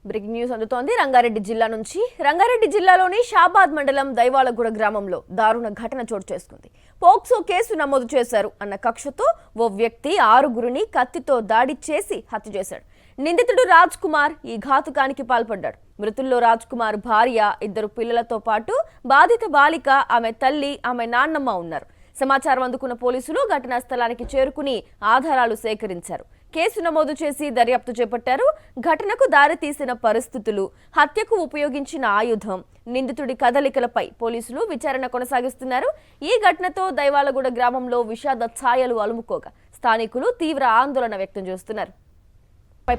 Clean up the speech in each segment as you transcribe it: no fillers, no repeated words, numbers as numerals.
Breaking news అందుతోంది రంగారెడ్డి జిల్లా నుంచి. రంగారెడ్డి జిల్లాలోని షాబాద్ మండలం దైవాలగూడ గ్రామంలో దారుణ ఘటన చోటు చేసుకుంది. పోక్సో కేసు నమోదు చేశారు అన్న కక్షతో ఓ వ్యక్తి 6గురిని కత్తితో దాడి చేసి హత్య చేశాడు. నిందితుడు రాజ్ కుమార్ ఈ ఘాతుకానికి పాల్పడ్డాడు. మృతుల్లో రాజ్ కుమార్ భార్య, 2 పిల్లలతో పాటు బాధిత బాలిక, ఆమె తల్లి, ఆమె నాన్నమ్మ ఉన్నారు. సమాచారం అందుకున్న పోలీసులు ఘటనా స్థలానికి చేరుకుని ఆధారాలు సేకరించారు. కేసు నమోదు చేసి దర్యాప్తు చేపట్టారు. ఘటనకు దారితీసిన పరిస్థితులు, హత్యకు ఉపయోగించిన ఆయుధం, నిందితుడి కదలికలపై పోలీసులు విచారణ కొనసాగిస్తున్నారు. ఈ ఘటనతో దైవాలగూడ గ్రామంలో విషాద ఛాయలు అలుముకోగా స్థానికులు తీవ్ర ఆందోళన వ్యక్తం చేస్తున్నారు.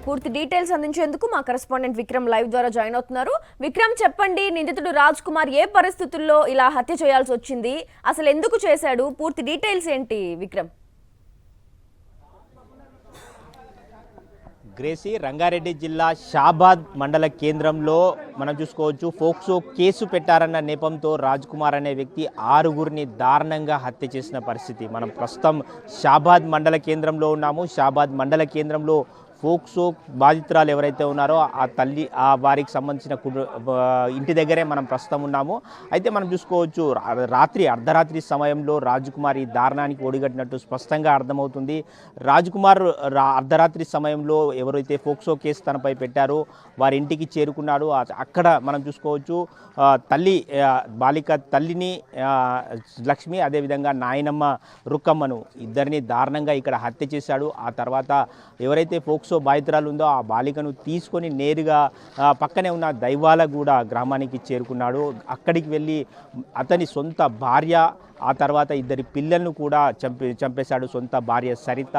పూర్తి డీటెయిల్స్ అందించేందుకు మా కరెస్పాండెంట్ విక్రమ్ లైవ్ ద్వారా జాయిన్ అవుతున్నారు. విక్రమ్, చెప్పండి, నిందితుడు రాజ్ కుమార్ ఏ పరిస్థితుల్లో ఇలా హత్య చేయాల్సి వచ్చింది, అసలు ఎందుకు చేశాడు, పూర్తి డీటెయిల్స్ ఏంటి విక్రమ్? గ్రేసీ, రంగారెడ్డి జిల్లా షాబాద్ మండల కేంద్రంలో మనం చూసుకోవచ్చు పోక్సో కేసు పెట్టారన్న నెపంతో రాజ్ కుమార్ అనే వ్యక్తి 6గురిని దారుణంగా హత్య చేసిన పరిస్థితి. మనం ప్రస్తుతం షాబాద్ మండల కేంద్రంలో ఉన్నాము. షాబాద్ మండల కేంద్రంలో పోక్సో బాధితురాలు ఎవరైతే ఉన్నారో ఆ తల్లి, ఆ వారికి సంబంధించిన ఇంటి దగ్గరే మనం ప్రస్తుతం ఉన్నాము. అయితే మనం చూసుకోవచ్చు అర్ధరాత్రి సమయంలో రాజ్ కుమార్ ఈ దారుణానికి ఒడిగట్టినట్టు స్పష్టంగా అర్థమవుతుంది. రాజ్ కుమార్ అర్ధరాత్రి సమయంలో ఎవరైతే పోక్సో కేసు తనపై పెట్టారో వారి ఇంటికి చేరుకున్నాడు. అక్కడ మనం చూసుకోవచ్చు తల్లి, బాలిక తల్లిని లక్ష్మి, అదేవిధంగా నాయనమ్మ రుక్కమ్మను ఇద్దరిని దారుణంగా ఇక్కడ హత్య చేశాడు. ఆ తర్వాత ఎవరైతే పోక్సో బాధితురాలు ఉందో ఆ బాలికను తీసుకొని నేరుగా పక్కనే ఉన్న దైవాలగూడ గ్రామానికి చేరుకున్నాడు. అక్కడికి వెళ్ళి అతని సొంత భార్య, ఆ తర్వాత 2 పిల్లలను కూడా చంపేశాడు. సొంత భార్య సరిత,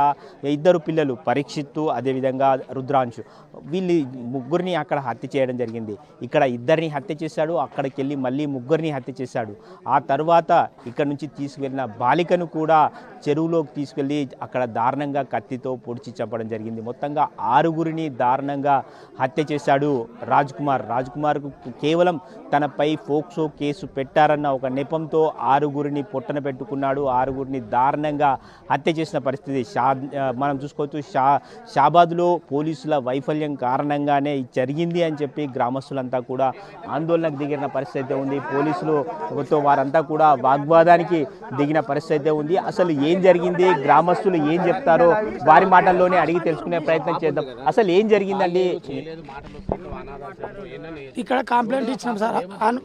2 పిల్లలు పరీక్షిత్తు, అదేవిధంగా రుద్రాంశు, వీళ్ళు 3గురిని అక్కడ హత్య చేయడం జరిగింది. ఇక్కడ 2ని హత్య చేశాడు, అక్కడికి వెళ్ళి మళ్ళీ 3గురిని హత్య చేశాడు. ఆ తర్వాత ఇక్కడ నుంచి తీసుకువెళ్ళిన బాలికను కూడా చెరువులోకి తీసుకెళ్ళి అక్కడ దారుణంగా కత్తితో పొడిచి చంపడం జరిగింది. మొత్తంగా 6గురిని దారుణంగా హత్య చేశాడు రాజ్ కుమార్. రాజ్ కుమార్కు కేవలం తనపై పోక్సో కేసు పెట్టారన్న ఒక నెపంతో 6గురిని పొట్టన పెట్టుకున్నాడు. 6గురిని దారుణంగా హత్య చేసిన పరిస్థితి మనం చూసుకోవచ్చు. షాబాద్లో పోలీసుల వైఫల్యం కారణంగానే జరిగింది అని చెప్పి గ్రామస్తులంతా కూడా ఆందోళనకు దిగిన పరిస్థితి ఉంది. పోలీసులతో వారంతా కూడా వాగ్వాదానికి దిగిన పరిస్థితి ఉంది. అసలు ఏం జరిగింది, గ్రామస్తులు ఏం చెప్తారో వారి మాటల్లోనే అడిగి తెలుసుకునే ప్రయత్నం చేద్దాం. అసలు ఏం జరిగిందండి? ఇక్కడ కంప్లైంట్ ఇచ్చినాం సార్,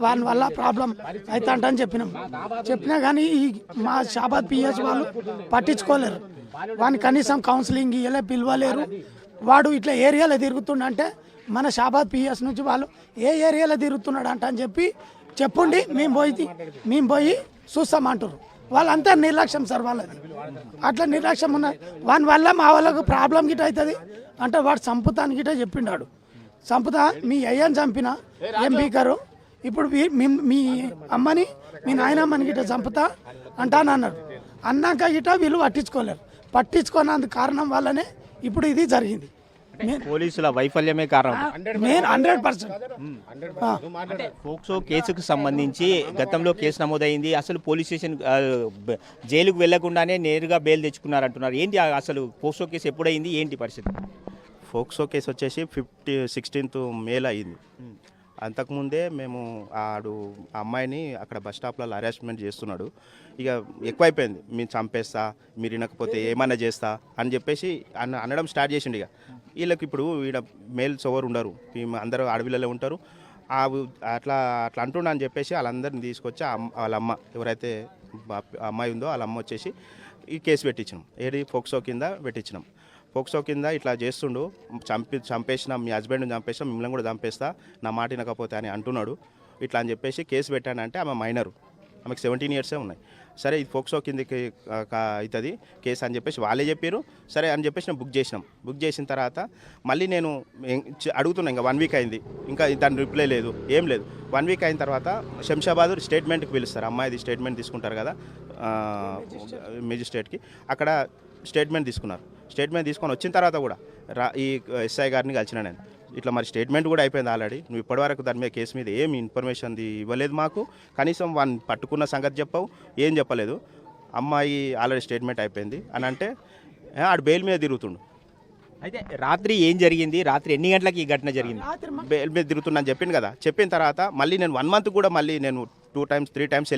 వాని వల్ల ప్రాబ్లం అవుతుంటని చెప్పినా కానీ మా షాబాద్ పిఎస్ వాళ్ళు పట్టించుకోలేరు. వాని కనీసం కౌన్సిలింగ్ ఇవ్వలే, పిలవలేరు. వాడు ఇట్లా ఏరియాలో తిరుగుతుండంటే మన షాబాద్ పిఎస్ నుంచి వాళ్ళు ఏ ఏరియాలో తిరుగుతున్నాడు అంట అని చెప్పుండి మేము పోయి చూస్తామంటారు. వాళ్ళంతా నిర్లక్ష్యం సార్ వాళ్ళది. అట్లా నిర్లక్ష్యం ఉన్నది. వాని వల్ల మా వాళ్ళకు ప్రాబ్లం గిట్ట అవుతుంది అంటే వాడు చంపుతాను గిట్ట చెప్పిండాడు. చంపుతా మీ అయ్యని చంపిన ఏం బీకరు, ఇప్పుడు మీ అమ్మని మీ నాయనమ్మని గిట్ట చంపుతా అంటాను అన్నాడు. అన్నాక గిట్ట వీళ్ళు పట్టించుకోనందుకు కారణం వల్లనే ఇప్పుడు ఇది జరిగింది. పోలీసుల వైఫల్యమే కారణం. 100%. పోక్సో కేసుకు సంబంధించి గతంలో కేసు నమోదైంది. అసలు పోలీస్ స్టేషన్ జైలుకు వెళ్లకుండానే నేరుగా బెయిల్ తెచ్చుకున్నారంటున్నారు. ఏంటి అసలు పోక్సో కేసు ఎప్పుడైంది, ఏంటి పరిస్థితి? పోక్సో కేసు వచ్చేసి 16th మేలో అయింది. అంతకుముందే మేము ఆ అమ్మాయిని అక్కడ బస్ స్టాప్లలో హరాస్మెంట్ చేస్తున్నాడు. ఇక ఎక్కువైపోయింది. మీరు చంపేస్తా, మీరు వినకపోతే ఏమన్నా చేస్తా అని చెప్పేసి అనడం స్టార్ట్ చేసిండు. ఇక వీళ్ళకి ఇప్పుడు ఈడ మేల్స్ ఎవరు ఉండరు, అందరూ అడవిలలో ఉంటారు. అట్లా అంటుండ అని చెప్పేసి వాళ్ళందరిని తీసుకొచ్చి వాళ్ళ అమ్మ, ఎవరైతే అమ్మాయి ఉందో వాళ్ళ అమ్మ వచ్చేసి ఈ కేసు పెట్టించినాం. ఏది పోక్సో కింద పెట్టించినాం. పోక్సో కింద ఇట్లా చేస్తుండు, చంపేసిన మీ హస్బెండ్ని చంపేసినా మిమ్మల్ని కూడా చంపేస్తా, నా మాట వినకపోతే అని అంటున్నాడు. ఇట్లా అని చెప్పేసి కేసు పెట్టానంటే ఆమె మైనరు, ఆమెకు 17 years ఉన్నాయి. సరే ఇది పోక్సో కిందకి అవుతుంది కేసు అని చెప్పేసి వాళ్ళే చెప్పారు. సరే అని చెప్పేసి నేను బుక్ చేసిన తర్వాత మళ్ళీ నేను అడుగుతున్నా. ఇంకా 1 week అయింది, ఇంకా దాని రిప్లై లేదు, ఏం లేదు. 1 week అయిన తర్వాత శంషాబాద్ స్టేట్మెంట్కి పిలుస్తారు. అమ్మాయిది స్టేట్మెంట్ తీసుకుంటారు కదా మేజిస్ట్రేట్కి. అక్కడ స్టేట్మెంట్ తీసుకున్నారు. స్టేట్మెంట్ తీసుకొని వచ్చిన తర్వాత కూడా ఈ ఎస్ఐ గారిని కలిసిన నేను. ఇట్లా మరి స్టేట్మెంట్ కూడా అయిపోయింది ఆల్రెడీ, నువ్వు ఇప్పటివరకు దాని మీద కేసు మీద ఏమి ఇన్ఫర్మేషన్ ఇవ్వలేదు మాకు, కనీసం వాడిని పట్టుకున్న సంగతి చెప్పవు, ఏం చెప్పలేదు. అమ్మాయి ఆల్రెడీ స్టేట్మెంట్ అయిపోయింది అని అంటే ఆడు బెయిల్ మీద తిరుగుతుండు. అయితే రాత్రి ఏం జరిగింది, రాత్రి ఎన్ని గంటలకు ఈ ఘటన జరిగింది? బెయిల్ మీద తిరుగుతున్నాను చెప్పింది కదా. చెప్పిన తర్వాత మళ్ళీ నేను 1 month కూడా మళ్ళీ నేను 2 times 3 times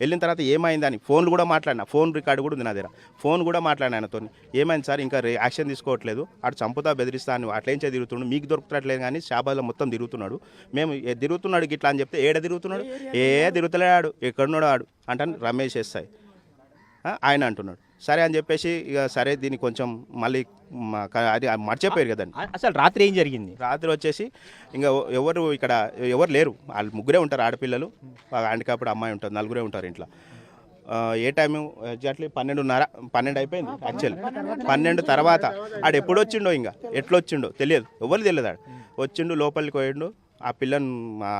వెళ్ళిన తర్వాత ఏమైందని ఫోన్లు కూడా మాట్లాడినా, ఫోన్ రికార్డు కూడా ఉంది నా దగ్గర. ఫోన్ కూడా మాట్లాడినా ఆయనతో, ఏమైంది సార్ ఇంకా యాక్షన్ తీసుకోవట్లేదు, అటు చంపుతా బెదిరిస్తా అని అట్లేంచే తిరుగుతున్నాడు, మీకు దొరుకుతట్లేదు కానీ షాబాద్లో మొత్తం తిరుగుతున్నాడు, మేము తిరుగుతున్నాడు గిట్లా అని చెప్తే ఏడ తిరుగుతున్నాడు, తిరుగుతలేడు, ఎక్కడున్నాడు ఆడు అంటే రమేష్ ఎస్ఐ ఆయన అంటున్నాడు. సరే అని చెప్పేసి ఇక సరే దీన్ని కొంచెం మళ్ళీ అది మర్చిపోయారు కదండి. అసలు రాత్రి ఏం జరిగింది? రాత్రి వచ్చేసి ఇంకా ఎవరు లేరు, వాళ్ళు ముగ్గురే ఉంటారు ఆడపిల్లలు, హ్యాండిక్యాప్డ్ అమ్మాయి ఉంటుంది, నలుగురే ఉంటారు ఇంట్లో. ఏ టైము ఎగ్జాక్ట్లీ 12 అయిపోయింది యాక్చువల్లీ. 12 తర్వాత ఆడు ఎప్పుడు వచ్చిండో, ఇంకా ఎట్లా వచ్చిండో తెలియదు, ఎవరు తెలియదు. ఆడు వచ్చిండు, లోపలికి పోయిండు, ఆ పిల్లను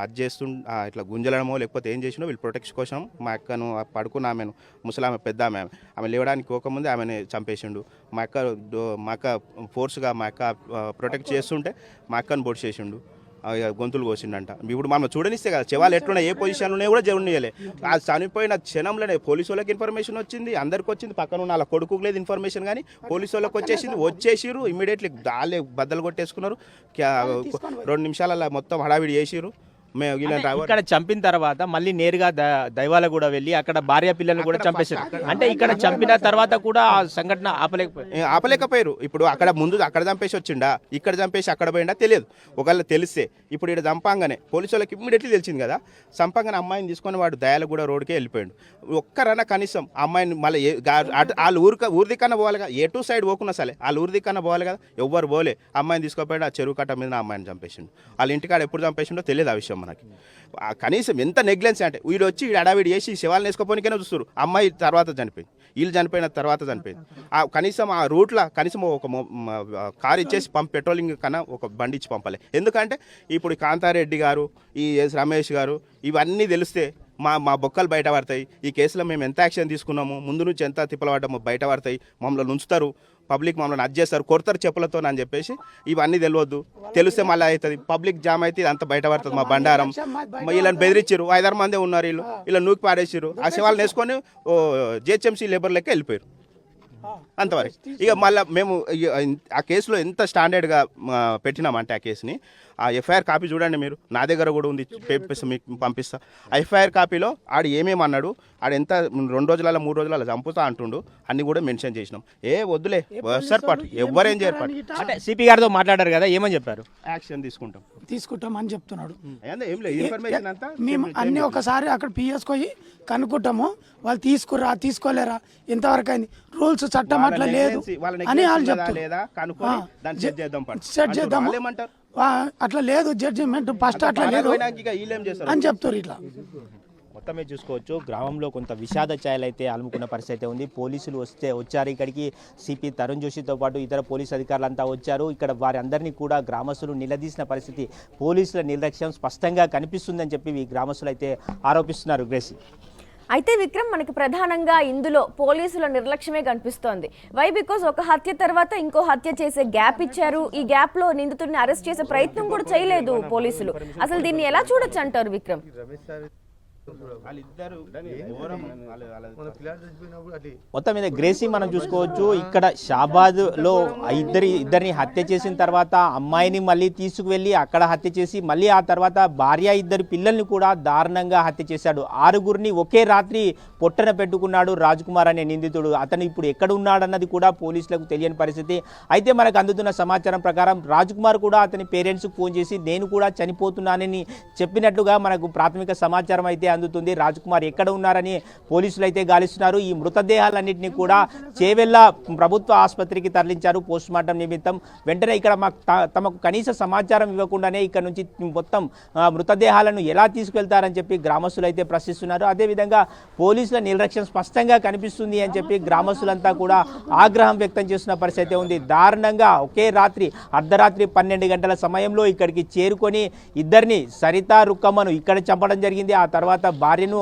అది ఇట్లా గుంజలడమో లేకపోతే ఏం చేసినో వీళ్ళు ప్రొటెక్షన్ కోసం మా అక్కను పడుకున్న ఆమెను, ముసలామె పెద్ద ఆమె లేవడానికి పోకముందే ఆమెను చంపేసిండు. మా అక్క ఫోర్స్గా మా అక్క ప్రొటెక్ట్ చేస్తుంటే మా అక్కను పొడి చేసిండు, గొంతులు కోసిండంట. ఇప్పుడు మనం చూడనిస్తే కదా చెవాలు ఎట్లున్నా ఏ పొజిషన్లో ఉన్నాయి కూడా చూడనియలే. ఆ చనిపోయిన క్షణంలోనే పోలీసు వాళ్ళకి ఇన్ఫర్మేషన్ వచ్చింది, అందరికి వచ్చింది, పక్కన ఉన్న వాళ్ళ కొడుకు లేదు ఇన్ఫర్మేషన్, కానీ పోలీసు వాళ్ళకి వచ్చేసిరు ఇమ్మీడియట్లీ దాళ్ళే బద్దలు కొట్టేసుకున్నారు. 2 నిమిషాలలో మొత్తం హడావిడి చేసిరు. ఇక్కడ చంపిన తర్వాత మళ్ళీ నేరుగా దైవాల కూడా వెళ్ళి అక్కడ భార్య పిల్లల్ని కూడా చంపేశారు. అంటే ఇక్కడ చంపిన తర్వాత కూడా ఆ సంఘటన ఆపలేకపోయారు. ఇప్పుడు అక్కడ చంపేసి వచ్చిండా, ఇక్కడ చంపేసి అక్కడ పోయిండా తెలియదు. ఒకవేళ తెలిస్తే ఇప్పుడు ఇక్కడ చంపంగానే పోలీసు వాళ్ళకి ఇమ్మీడియట్లీ తెలిసింది కదా, చంపంగానే అమ్మాయిని తీసుకొని వాడు దయాల కూడా రోడ్కే వెళ్ళిపోయాడు. ఒక్కరన్నా కనీసం అమ్మాయిని మళ్ళీ వాళ్ళు ఊరి కన్నా పోవాలి కదా, ఎటు సైడ్ పోకున్నా సరే వాళ్ళు ఊరి కన్నా పోవాలి కదా, ఎవ్వరు పోలే. అమ్మాయిని తీసుకోపోయాడు, ఆ చెరువు కట్ట మీద అమ్మాయిని చంపేసిండు. వాళ్ళ ఇంటికాడ ఎప్పుడు చంపేసిండో తెలియదు ఆ విషయం మనకి. కనీసం ఎంత నెగ్లెన్స్ అంటే వీడు వచ్చి అడావిడి చేసి శివాలను వేసుకోపోనికైనా చూస్తారు. అమ్మాయి తర్వాత చనిపోయింది, వీళ్ళు చనిపోయిన తర్వాత చనిపోయింది. కనీసం ఆ రూట్లో కనీసం ఒక కారు ఇచ్చేసి పెట్రోలింగ్ కన్నా ఒక బండి ఇచ్చి పంపాలి. ఎందుకంటే ఇప్పుడు కాంతారెడ్డి గారు, ఈ రమేష్ గారు ఇవన్నీ తెలిస్తే మా బొక్కలు బయట పడతాయి. ఈ కేసులో మేము ఎంత యాక్షన్ తీసుకున్నాము, ముందు నుంచి ఎంత తిప్పలపడ్డామో బయట పడతాయి, మమ్మల్ని ఉంచుతారు, పబ్లిక్ మమ్మల్ని అడ్జేస్తారు, కొడతారు చెప్పులతో అని చెప్పేసి ఇవన్నీ తెలియద్దు. తెలిస్తే మళ్ళీ అవుతుంది, పబ్లిక్ జామ్ అయితే ఇదంతా బయట పడుతుంది. మా బండారం వీళ్ళని బెదిరించారు, 5-6 మందే ఉన్నారు, వీళ్ళు నూకి పాడేసారు. ఆ శివాలను వేసుకొని జిహెచ్ఎంసీ లేబర్ లెక్క వెళ్ళిపోయారు అంతవరకు. ఇక మళ్ళీ మేము ఆ కేసులో ఎంత స్టాండర్డ్గా పెట్టినామంటే ఆ కేసుని, ఆ ఎఫ్ఐఆర్ కాపీ చూడండి మీరు, నా దగ్గర కూడా ఉంది, మీకు పంపిస్తా. ఆ ఎఫ్ఐఆర్ కాపీలో ఆడు ఏమేమి అన్నాడు, ఆడు ఎంత 2 రోజులలో 3 రోజులలో చంపుతా అంటుండు, అన్ని కూడా మెన్షన్ చేసినాం. వద్దులే సార్ పాటు ఎవరేం చేయరు. అంటే సిపి గారితో మాట్లాడారు కదా, ఏమని చెప్పారు? యాక్షన్ తీసుకుంటాం అని చెప్తున్నాడు. ఏం లేదు, ఇన్ఫర్మేషన్ అంతా మేము అన్ని ఒకసారి అక్కడ పిఎస్ పోయి కనుక్కుంటాము, వాళ్ళు తీసుకోలేరా, ఇంతవరకు అయింది, రూల్స్ చట్టం అట్లా లేదు అని వాళ్ళు చెప్తారు. సెట్ చేద్దాము అట్లా లేదు, జడ్జిమెంట్ ఫస్ట్ అట్లా లేదు అని చెప్తారు. ఇట్లా మొత్తమే చూసుకోవచ్చు, గ్రామంలో కొంత విషాద ఛాయలు అయితే అలుముకున్న పరిస్థితి ఉంది. పోలీసులు వచ్చారు ఇక్కడికి, సిపి తరుణ్ జోషితో పాటు ఇతర పోలీసు అధికారులంతా వచ్చారు. ఇక్కడ వారి అందరినీ కూడా గ్రామస్తులు నిలదీసిన పరిస్థితి, పోలీసుల నిర్లక్ష్యం స్పష్టంగా కనిపిస్తుందని చెప్పి ఈ గ్రామస్తులు అయితే ఆరోపిస్తున్నారు. గ్రేసి అయితే విక్రమ్, మనకి ప్రధానంగా ఇందులో పోలీసుల నిర్లక్ష్యమే కనిపిస్తోంది. వై బికాజ్ ఒక హత్య తర్వాత ఇంకో హత్య చేసే గ్యాప్ ఇచ్చారు. ఈ గ్యాప్ లో నిందితుడిని అరెస్ట్ చేసే ప్రయత్నం కూడా చేయలేదు పోలీసులు. అసలు దీన్ని ఎలా చూడొచ్చు అంటారు విక్రమ్? మొత్తం మీద గ్రేసీ మనం చూసుకోవచ్చు, ఇక్కడ షాబాద్ లో ఇద్దరిని హత్య చేసిన తర్వాత అమ్మాయిని మళ్ళీ తీసుకువెళ్ళి అక్కడ హత్య చేసి మళ్ళీ ఆ తర్వాత భార్య 2 పిల్లల్ని కూడా దారుణంగా హత్య చేశాడు. 6గురిని ఒకే రాత్రి పొట్టన పెట్టుకున్నాడు రాజ్కుమార్ అనే నిందితుడు. అతను ఇప్పుడు ఎక్కడ ఉన్నాడన్నది కూడా పోలీసులకు తెలియని పరిస్థితి. అయితే మనకు అందుతున్న సమాచారం ప్రకారం రాజ్కుమార్ కూడా అతని పేరెంట్స్కి ఫోన్ చేసి నేను కూడా చనిపోతున్నానని చెప్పినట్లుగా మనకు ప్రాథమిక సమాచారం అయితే అందుతుంది. రాజ్కుమార్ ఎక్కడ ఉన్నారని పోలీసులు అయితే గాలిస్తున్నారు. ఈ మృతదేహాలన్నింటినీ కూడా చేవెళ్ళ ప్రభుత్వ ఆసుపత్రికి తరలించారు పోస్టుమార్టం నిమిత్తం. వెంటనే ఇక్కడ తమకు కనీస సమాచారం ఇవ్వకుండానే ఇక్కడ నుంచి మొత్తం మృతదేహాలను ఎలా తీసుకెళ్తారని చెప్పి గ్రామస్తులు అయితే ప్రశ్నిస్తున్నారు. అదేవిధంగా పోలీసుల నిర్లక్ష్యం స్పష్టంగా కనిపిస్తుంది అని చెప్పి గ్రామస్తులంతా కూడా ఆగ్రహం వ్యక్తం చేస్తున్న పరిస్థితి ఉంది. దారుణంగా ఒకే రాత్రి అర్ధరాత్రి 12 గంటల సమయంలో ఇక్కడికి చేరుకొని ఇద్దరిని సరిత రుక్కమ్మను ఇక్కడ చంపడం జరిగింది. ఆ తర్వాత భార్యను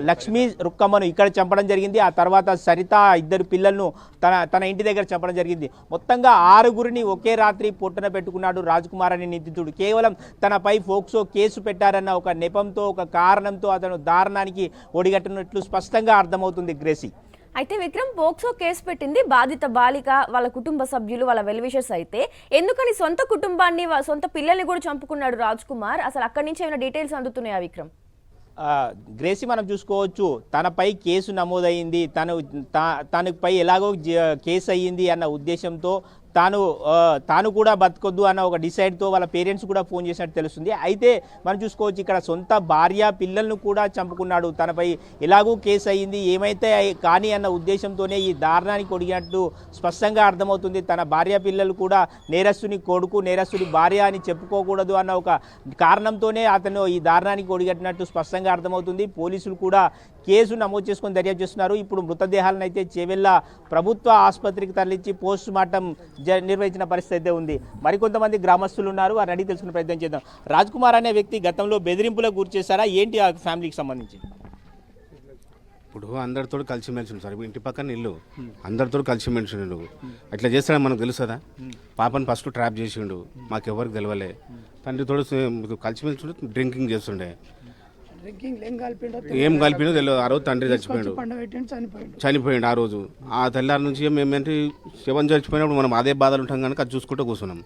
లక్ష్మీ రుక్కమ్మను ఇక్కడ చంపడం జరిగింది. ఆ తర్వాత సరిత 2 పిల్లలను తన ఇంటి దగ్గర చంపడం జరిగింది. మొత్తంగా 6గురిని ఒకే రాత్రి పొట్టన పెట్టుకున్నాడు రాజ్కుమార్ అనే నిందితుడు. కేవలం తనపై ఫోక్సో కేసు పెట్టారన్న ఒక నెపంతో, ఒక కారణంతో అతను దారుణానికి ఒడిగట్టినట్లు స్పష్టంగా అర్థమవుతుంది గ్రేసీ. అయితే విక్రమ్ పోక్సో కేసు పెట్టింది బాధిత బాలిక, వాళ్ళ కుటుంబ సభ్యులు, వాళ్ళ వెల్విషర్స్. అయితే ఎందుకని సొంత కుటుంబాన్ని, సొంత పిల్లల్ని కూడా చంపుకున్నాడు రాజ్ కుమార్? అసలు అక్కడి నుంచి ఏమైనా డీటెయిల్స్ అందుతున్నాయా విక్రమ్? గ్రేసీ మనం చూసుకోవచ్చు, తనపై కేసు నమోదైంది, తనపై ఎలాగో కేసు అయ్యింది అన్న ఉద్దేశంతో తాను కూడా బతకొద్దు అన్న ఒక డిసైడ్తో వాళ్ళ పేరెంట్స్ కూడా ఫోన్ చేసినట్టు తెలుస్తుంది. అయితే మనం చూసుకోవచ్చు, ఇక్కడ సొంత భార్య పిల్లలను కూడా చంపుకున్నాడు. తనపై ఎలాగూ కేసు అయ్యింది, ఏమైతే కానీ అన్న ఉద్దేశంతోనే ఈ దారుణానికి ఒడిగినట్టు స్పష్టంగా అర్థమవుతుంది. తన భార్య పిల్లలు కూడా నేరస్తుని కొడుకు, నేరస్తుని భార్య అని చెప్పుకోకూడదు అన్న ఒక కారణంతోనే అతను ఈ దారుణానికి ఒడిగట్టినట్టు స్పష్టంగా అర్థమవుతుంది. పోలీసులు కూడా కేసు నమోదు చేసుకొని దర్యాప్తు చేస్తున్నారు. ఇప్పుడు మృతదేహాలను అయితే చేవెళ్ళ ప్రభుత్వ ఆసుపత్రికి తరలించి పోస్ట్ మార్టం నిర్వహించిన పరిస్థితి అయితే ఉంది. మరికొంతమంది గ్రామస్తులు ఉన్నారు, వారిని అడిగి తెలుసుకునే ప్రయత్నం చేద్దాం. రాజ్ కుమార్ అనే వ్యక్తి గతంలో బెదిరింపులకు గురి చేశారా ఏంటి ఆ ఫ్యామిలీకి సంబంధించి? ఇప్పుడు అందరితో కలిసిమెలిసి ఉంది సార్. ఇంటి పక్కన ఇల్లు, అందరితో కలిసిమెలిసి ఉండు. అట్లా చేస్తాడని మనకు తెలుస్తుందా? పాపని ఫస్ట్ ట్రాప్ చేసిండు, మాకెవరికి తెలియలే. తండ్రితో కలిసిమెలిసి ఉండి డ్రింకింగ్ చేస్తుండే. ఏం కలిపినో తెలియదు. ఆ రోజు తండ్రి చచ్చిపోయాడు, చనిపోయాడు. ఆ రోజు ఆ తెల్లారి నుంచి మేమేంటి శవం చచ్చిపోయినప్పుడు మనం అదే బాధలు ఉంటాం కనుక అది చూసుకుంటూ కూర్చున్నాం.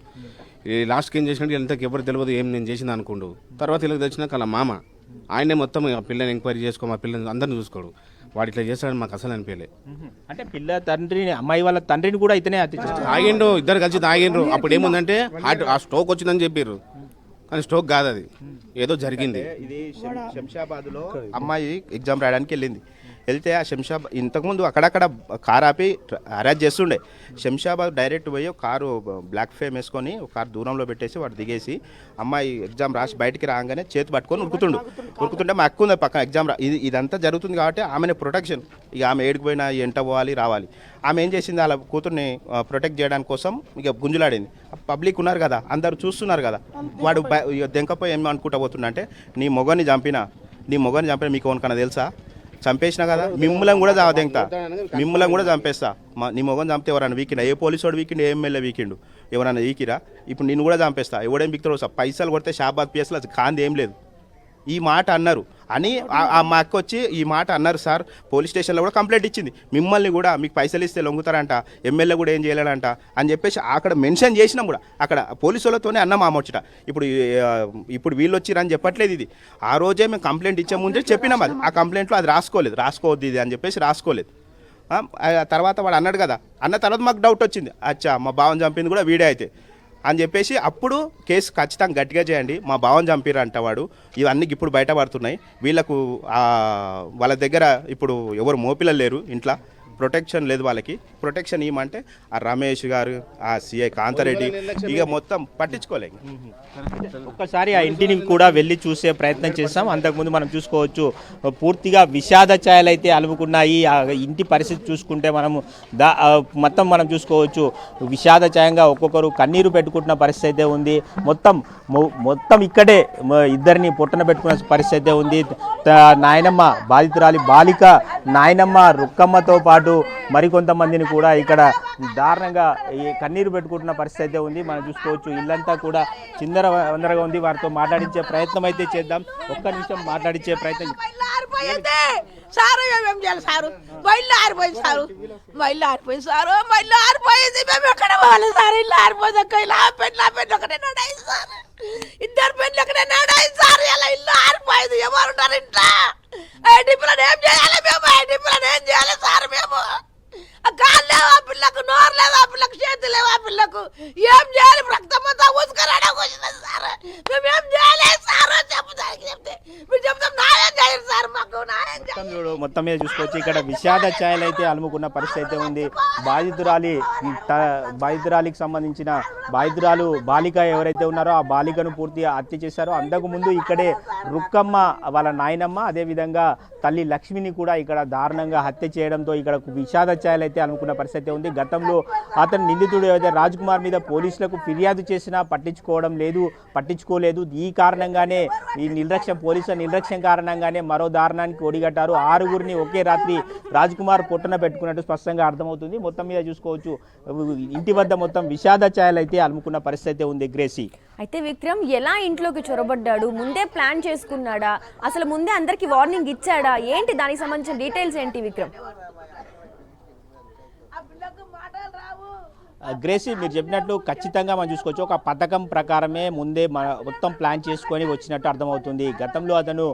ఈ లాస్ట్కి ఏం చేసినట్టు ఎంతకు ఎవరు తెలియదు, ఏం నేను చేసింది అనుకోండు. తర్వాత ఇలా తెచ్చినాక అలా మామ ఆయనే మొత్తం ఆ పిల్లని ఎంక్వైరీ చేసుకో, మా పిల్లని అందరిని చూసుకోడు. వాడు ఇట్లా చేస్తాడని మాకు అసలు అనిపించలే. అంటే పిల్ల తండ్రిని, అమ్మాయి వాళ్ళ తండ్రిని కూడా ఇతనే హత్య చేశాడు. తాగిండు, ఇద్దరు కలిసి తాగిండ్రు. అప్పుడు ఏముందంటే ఆ స్ట్రోక్ వచ్చిందని చెప్పారు, కానీ స్ట్రోక్ కాదు, అది ఏదో జరిగింది. ఇది శంషాబాద్లో అమ్మాయి ఎగ్జామ్ రాయడానికి వెళ్ళింది. వెళ్తే ఆ ఇంతకుముందు అక్కడక్కడ కారు ఆపి అరెస్ట్ చేస్తుండే. శంషాబాద్ డైరెక్ట్ పోయి కారు బ్లాక్ ఫేమ్ వేసుకొని ఒక కారు దూరంలో పెట్టేసి వాడు దిగేసి అమ్మాయి ఎగ్జామ్ రాసి బయటికి రాగానే చేతి పట్టుకొని ఉరుకుతుండే మా అక్క ఉంది పక్కన ఎగ్జామ్ ఇదంతా జరుగుతుంది కాబట్టి ఆమెను ప్రొటెక్షన్. ఇక ఆమె ఏడికిపోయినా ఎంట పోవాలి రావాలి. ఆమె ఏం చేసింది, వాళ్ళ కూతుర్ని ప్రొటెక్ట్ చేయడానికి కోసం ఇక గుంజులాడింది. పబ్లిక్ ఉన్నారు కదా, అందరు చూస్తున్నారు కదా. వాడు దెంకపోయి ఏమి అనుకుంటా పోతున్నా అంటే నీ మొగని చంపినా మీకు ఎవరికన్నా తెలుసా? చంపేసినా కదా, మిమ్మల్ని కూడా దెంగతా, మిమ్మల్ని కూడా చంపేస్తా. నీ మొగని చంపితే ఎవరైనా వీకిండా? ఏ పోలీసు వాడు వీకిండు, ఏ ఎమ్మెల్యే వీకిండు, ఎవరైనా వీకిరా? ఇప్పుడు నిన్ను కూడా చంపేస్తా. ఎవడేం వీక్తారు? పైసలు కొడితే షాబాద్ పిఎస్లో కాంది ఏం లేదు. ఈ మాట అన్నారు అని మా అక్క వచ్చి ఈ మాట అన్నారు సార్. పోలీస్ స్టేషన్లో కూడా కంప్లైంట్ ఇచ్చింది, మిమ్మల్ని కూడా మీకు పైసలు ఇస్తే లొంగుతారంట, ఎమ్మెల్యే కూడా ఏం చేయలేడంట అని చెప్పేసి అక్కడ మెన్షన్ చేసినాం కూడా. అక్కడ పోలీసు వాళ్ళతోనే అన్నాం ఆ ముచ్చట. ఇప్పుడు వీళ్ళు వచ్చిరని చెప్పట్లేదు. ఇది ఆ రోజే మేము కంప్లైంట్ ఇచ్చే ముందే చెప్పినాం. అది ఆ కంప్లైంట్లో అది రాసుకోవద్దు ఇది అని చెప్పేసి రాసుకోలేదు. తర్వాత వాడు అన్నాడు కదా, అన్న తర్వాత మాకు డౌట్ వచ్చింది, అచ్చా మా బావని చంపింది కూడా వీడే అయితే అని చెప్పేసి అప్పుడు కేసు ఖచ్చితంగా గట్టిగా చేయండి, మా భావం చంపిర్రు అంటవాడు. ఇవన్నీ ఇప్పుడు బయటపడుతున్నాయి. వీళ్ళకు వాళ్ళ దగ్గర ఇప్పుడు ఎవరు మోపిల్లలు లేరు, ఇంట్లో ప్రొటెక్షన్ లేదు. వాళ్ళకి ప్రొటెక్షన్ ఇవ్వమంటే ఆ రమేష్ గారు, ఆ సిఐ కాంతారెడ్డి ఇక మొత్తం పట్టించుకోలేము. ఒక్కసారి ఆ ఇంటిని కూడా వెళ్ళి చూసే ప్రయత్నం చేస్తాం. అంతకుముందు మనం చూసుకోవచ్చు, పూర్తిగా విషాద ఛాయలు అయితే అలుముకున్నాయి. ఆ ఇంటి పరిస్థితి చూసుకుంటే మొత్తం మనం చూసుకోవచ్చు, విషాద ఛాయంగా ఒక్కొక్కరు కన్నీరు పెట్టుకుంటున్న పరిస్థితి అయితే ఉంది. మొత్తం ఇక్కడే ఇద్దరిని పొట్టన పెట్టుకున్న పరిస్థితి అయితే ఉంది. నాయనమ్మ, బాధితురాలి బాలిక నాయనమ్మ రుక్కమ్మతో పాటు మరికొంతమందిని కూడా ఇక్కడ దారుణంగా కన్నీరు పెట్టుకుంటున్న పరిస్థితి అయితే ఉంది. మనం చూసుకోవచ్చు, ఇల్లంతా కూడా చిందరవందరగా ఉంది. వారితో మాట్లాడించే ప్రయత్నం అయితే చేద్దాం. ఒక్క నిమిషం మాట్లాడించే ప్రయత్నం. సారు ఏమేం చేయాలి సారు? మైళ్ళు ఆరిపోయింది సారు, మైళ్ళు ఆరిపోయింది సారు, మైళ్ళు ఆరిపోయింది. మేము ఎక్కడ పోవాలి సార్? ఇల్లు ఆరిపోయింది అక్క, ఇలా పెళ్ళి ఒకటే నడాయింది సార్, ఇద్దరు పెళ్ళి ఒకటే నడాయింది సార్. ఇలా ఇల్లు ఆరిపోయింది, ఎవరు ఉంటారు ఇంట్లో? ఐటీ పిల్లని ఏం చేయాలి మేము? ఐటీ పిల్లని ఏం చేయాలి సార్ మేము? కాళ్ళు లేవు ఆ పిల్లకు, నోరు లేదు ఆ పిల్లకు, చేతులు లేవు ఆ పిల్లకు, ఏం చేయాలి? రక్తం అంతా ఊసుకరాడానికి వచ్చింది సార్. మేము ఏం చేయలేదు సార్? చెప్తే మీరు చెప్తాం, న్యాయం చేయాలి సార్, మాకు న్యాయం చేయాలి. మొత్తం మీద చూసుకోవచ్చు, ఇక్కడ విషాద ఛాయలు అయితే అలుముకున్న పరిస్థితి అయితే ఉంది. బాధితురాలికి సంబంధించిన బాధితురాలు బాలిక ఎవరైతే ఉన్నారో ఆ బాలికను పూర్తిగా హత్య చేశారో. అంతకుముందు ఇక్కడే రుక్కమ్మ వాళ్ళ నాయనమ్మ, అదేవిధంగా తల్లి లక్ష్మిని కూడా ఇక్కడ దారుణంగా హత్య చేయడంతో ఇక్కడ విషాద ఛాయలు అయితే అనుకున్న పరిస్థితి ఉంది. గతంలో అతను నిందితుడు ఏదైతే రాజ్ కుమార్ మీద పోలీసులకు ఫిర్యాదు చేసినా పట్టించుకోలేదు. ఈ కారణంగానే ఈ పోలీసుల నిర్లక్ష్యం కారణంగానే మరో దారుణానికి ఒడిగట్టారు. 6గురిని ఒకే రాత్రి రాజ్ కుమార్ పొట్టన పెట్టుకున్నట్టు స్పష్టంగా అర్థమవుతుంది. మొత్తం మీద చూసుకోవచ్చు, ఇంటి వద్ద మొత్తం విషాద ఛాయలు అయితే అలుముకున్న పరిస్థితి ఉంది. గ్రేసీ, అయితే విక్రమ్ ఎలా ఇంట్లోకి చొరబడ్డాడు? ముందే ప్లాన్ చేసుకున్నాడా? అసలు ముందే అందరికి వార్నింగ్ ఇచ్చాడా? ఏంటి దానికి సంబంధించిన డీటెయిల్స్ ఏంటి విక్రమ్? గ్రేసీ మీరు చెప్పినట్లు ఖచ్చితంగా మనం చూసుకోవచ్చు ఒక పథకం ప్రకారమే ముందే మొత్తం ప్లాన్ చేసుకొని వచ్చినట్టు అర్థమవుతుంది. గతంలో అతను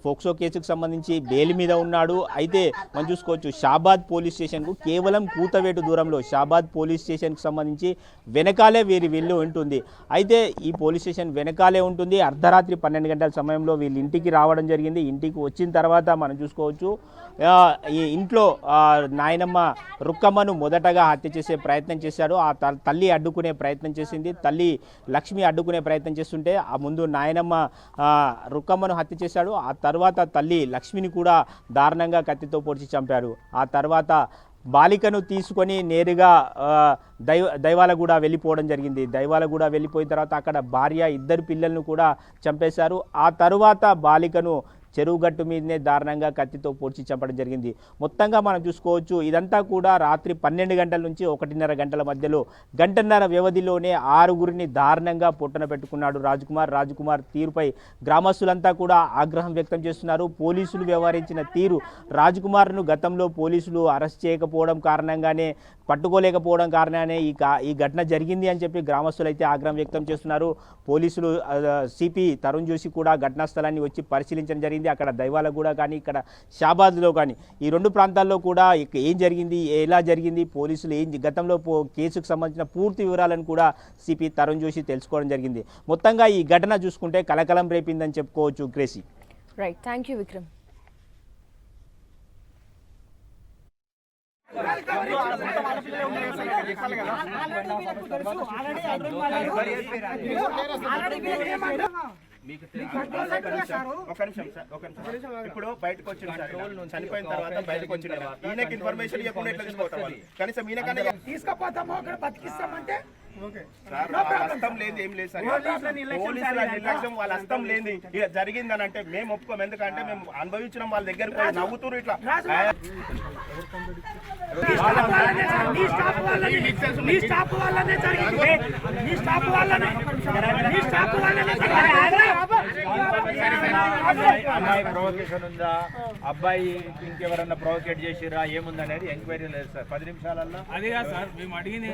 ఫోక్సో కేసుకు సంబంధించి బెయిల్ మీద ఉన్నాడు. అయితే మనం చూసుకోవచ్చు షాబాద్ పోలీస్ స్టేషన్కు కేవలం కూతవేటు దూరంలో షాబాద్ పోలీస్ స్టేషన్కి సంబంధించి వెనకాలే వీరి ఇల్లు ఉంటుంది. అయితే ఈ పోలీస్ స్టేషన్ వెనకాలే ఉంటుంది. అర్ధరాత్రి 12 గంటల సమయంలో వీళ్ళు ఇంటికి రావడం జరిగింది. ఇంటికి వచ్చిన తర్వాత మనం చూసుకోవచ్చు ఈ ఇంట్లో నాయనమ్మ రుక్కమ్మను మొదటగా హత్య చేసే ప్రయత్నం చేశాడు. ఆ తల్లి అడ్డుకునే ప్రయత్నం చేసింది. తల్లి లక్ష్మి అడ్డుకునే ప్రయత్నం చేస్తుంటే ఆ ముందు నాయనమ్మ రుక్కమ్మను హత్య చేశాడు. ఆ తర్వాత తల్లి లక్ష్మిని కూడా దారుణంగా కత్తితో పొడిచి చంపాడు. ఆ తర్వాత బాలికను తీసుకొని నేరుగా దైవాలగూడ వెళ్ళిపోవడం జరిగింది. దైవాలగూడ వెళ్ళిపోయిన తర్వాత అక్కడ భార్య 2 పిల్లలను కూడా చంపేశారు. ఆ తరువాత బాలికను చెరువు గట్టు మీదనే దారుణంగా కత్తితో పొడిచి చంపడం జరిగింది. మొత్తంగా మనం చూసుకోవచ్చు ఇదంతా కూడా రాత్రి 12 గంటల నుంచి 1:30 గంటల మధ్యలో గంటన్నర వ్యవధిలోనే 6గురిని దారుణంగా పొట్టన పెట్టుకున్నాడు రాజ్కుమార్ తీరుపై గ్రామస్తులంతా కూడా ఆగ్రహం వ్యక్తం చేస్తున్నారు. పోలీసులు వ్యవహరించిన తీరు రాజ్కుమార్ను గతంలో పోలీసులు అరెస్ట్ చేయకపోవడం కారణంగానే పట్టుకోలేకపోవడం కారణంగానే ఈ ఘటన జరిగింది అని చెప్పి గ్రామస్తులు అయితే ఆగ్రహం వ్యక్తం చేస్తున్నారు. పోలీసులు సిపి తరుణ్ జోషి కూడా ఘటనా స్థలాన్ని వచ్చి పరిశీలించడం జరిగింది. అక్కడ దైవాలగూడ కానీ ఇక్కడ షాబాద్లో కానీ ఈ 2 ప్రాంతాల్లో కూడా ఏం జరిగింది, ఎలా జరిగింది, పోలీసులు గతంలో కేసుకు సంబంధించిన పూర్తి వివరాలను కూడా సిపి తరుణ్ జోషి తెలుసుకోవడం జరిగింది. మొత్తంగా ఈ ఘటన చూసుకుంటే కలకలం రేపిందని చెప్పుకోవచ్చు. Gracie. Right, thank you Vikram. ఇప్పుడు బయటకు వచ్చింది సార్, చనిపోయిన తర్వాత బయటకు వచ్చిన ఈయనకి ఇన్ఫర్మేషన్ ఇవ్వకుండా ఎట్లా తీసుకోవాలి? కనీసం ఈయనకన్నా తీసుకుపోతాము అక్కడ బతికిస్తామంటే హస్తం లేదు, ఏం లేదు సార్. పోలీసుల నిర్లక్ష్యం, వాళ్ళ హస్తం లేని ఇక జరిగిందని అంటే మేము ఒప్పుకోము. ఎందుకంటే మేము అనుభవించిన వాళ్ళ దగ్గరికి పోయి నవ్వుతురు ఇట్లా అమ్మాయి ప్రొవోకేషన్ ఉందా, అబ్బాయి ఇంకెవరన్నా ప్రొవోకేట్ చేసిరా, ఏముందనేది ఎంక్వైరీ లేదు సార్. 10 నిమిషాలలో అదే సార్ మేము అడిగింది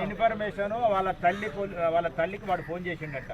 ఇన్ఫర్మేషన్ వాళ్ళ తల్లికి వాడు ఫోన్ చేసిండట.